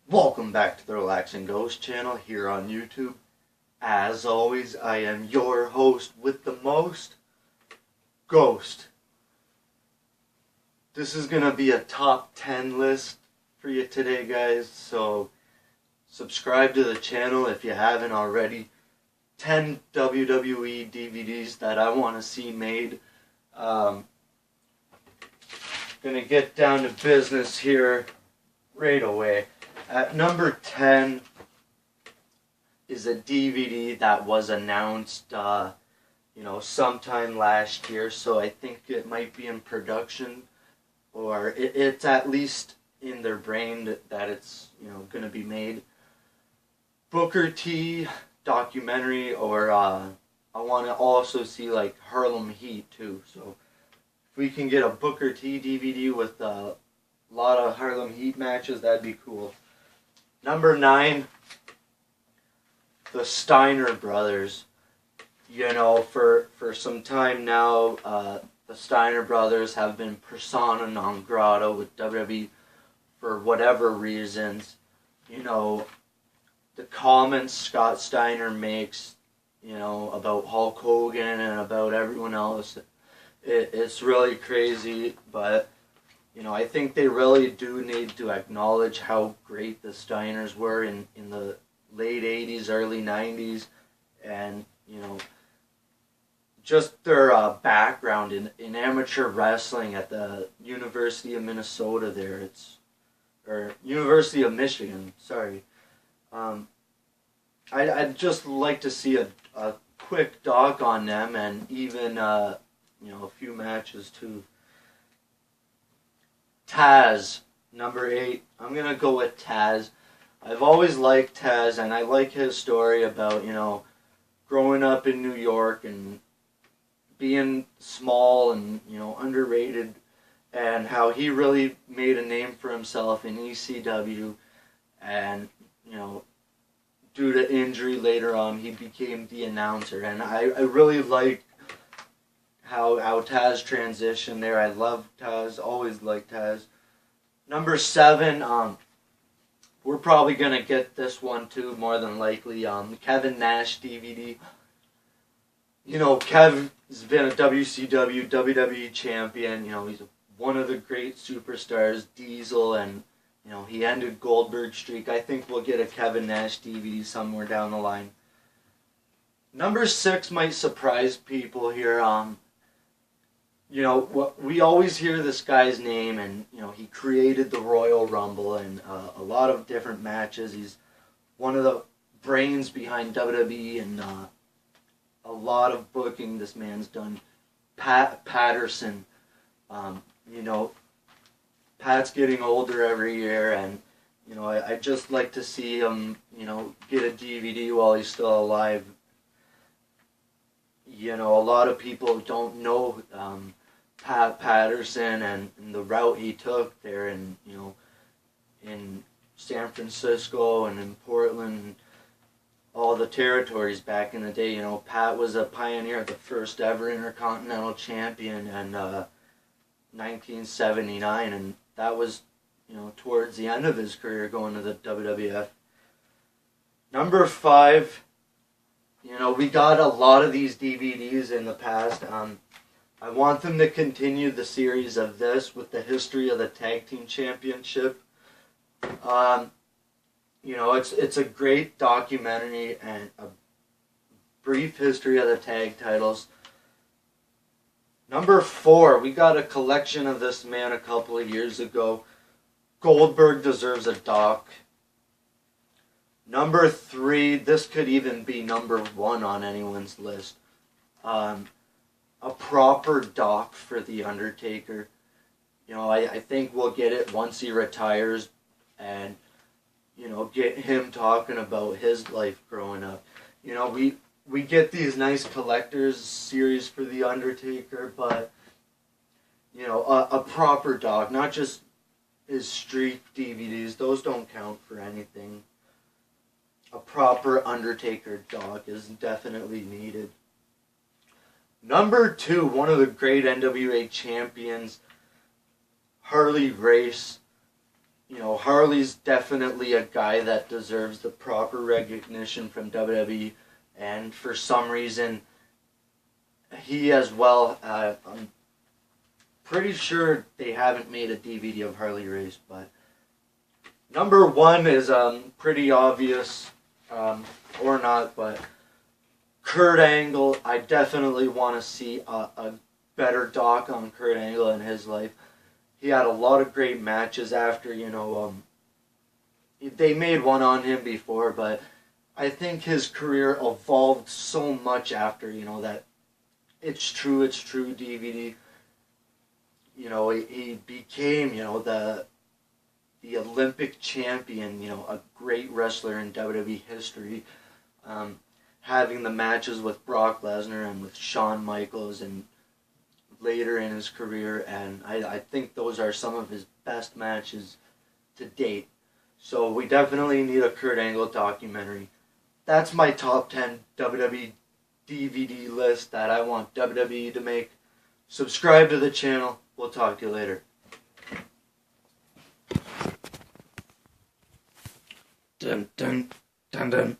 Welcome back to the Relaxing Ghost channel here on YouTube. As always, I am your host with the most, Ghost. This is going to be a top 10 list for you today, guys, so subscribe to the channel if you haven't already. 10 WWE DVDs that I want to see made. Gonna get down to business here right away. At number 10 is a DVD that was announced, sometime last year. So I think it might be in production, or it's at least in their brain that it's going to be made. Booker T documentary, or I want to also see like Harlem Heat too. So if we can get a Booker T DVD with a lot of Harlem Heat matches, that'd be cool. Number 9, the Steiner brothers. For some time now, the Steiner brothers have been persona non grata with WWE for whatever reasons. The comments Scott Steiner makes, about Hulk Hogan and about everyone else, it's really crazy, but I think they really do need to acknowledge how great the Steiners were in the late 80s, early 90s, and, just their background in amateur wrestling at the University of Minnesota there. Or University of Michigan, sorry. I'd just like to see a quick doc on them, and even, a few matches too. Taz, number 8. I'm going to go with Taz. I've always liked Taz, and I like his story about, growing up in New York and being small and, underrated, and how he really made a name for himself in ECW, and, due to injury later on, he became the announcer, and I really like how Taz transitioned there. I love Taz, always liked Taz. Number 7, we're probably going to get this one too, more than likely, Kevin Nash DVD. Kev's been a WCW, WWE champion, he's one of the great superstars, Diesel, and, he ended Goldberg's streak. I think we'll get a Kevin Nash DVD somewhere down the line. Number 6 might surprise people here. We always hear this guy's name, and, he created the Royal Rumble and a lot of different matches. He's one of the brains behind WWE and a lot of booking this man's done. Pat Patterson, Pat's getting older every year, and, I just like to see him, get a DVD while he's still alive. A lot of people don't know Pat Patterson and the route he took there in San Francisco and in Portland, all the territories back in the day. Pat was a pioneer, the first ever Intercontinental Champion in 1979, and that was towards the end of his career going to the WWF. Number 5, we got a lot of these DVDs in the past. I want them to continue the series of this with the history of the Tag Team Championship. It's a great documentary and a brief history of the tag titles. Number 4, we got a collection of this man a couple of years ago. Goldberg deserves a doc. Number 3, this could even be number 1 on anyone's list. A proper doc for The Undertaker. I think we'll get it once he retires, and, get him talking about his life growing up. We get these nice collector's series for The Undertaker, but, a proper doc, not just his street DVDs, those don't count for anything. A proper Undertaker doc is definitely needed. Number 2, one of the great NWA champions, Harley Race. You know, Harley's definitely a guy that deserves the proper recognition from WWE, and for some reason, he as well. I'm pretty sure they haven't made a DVD of Harley Race, but number one is pretty obvious, or not, but Kurt Angle. I definitely want to see a better doc on Kurt Angle and his life. He had a lot of great matches after, they made one on him before, but I think his career evolved so much after, that It's True DVD. He became, the Olympic champion, a great wrestler in WWE history. Having the matches with Brock Lesnar and with Shawn Michaels and later in his career, and I think those are some of his best matches to date. So we definitely need a Kurt Angle documentary. That's my top 10 WWE DVD list that I want WWE to make. Subscribe to the channel. We'll talk to you later. Dun dun dun dun.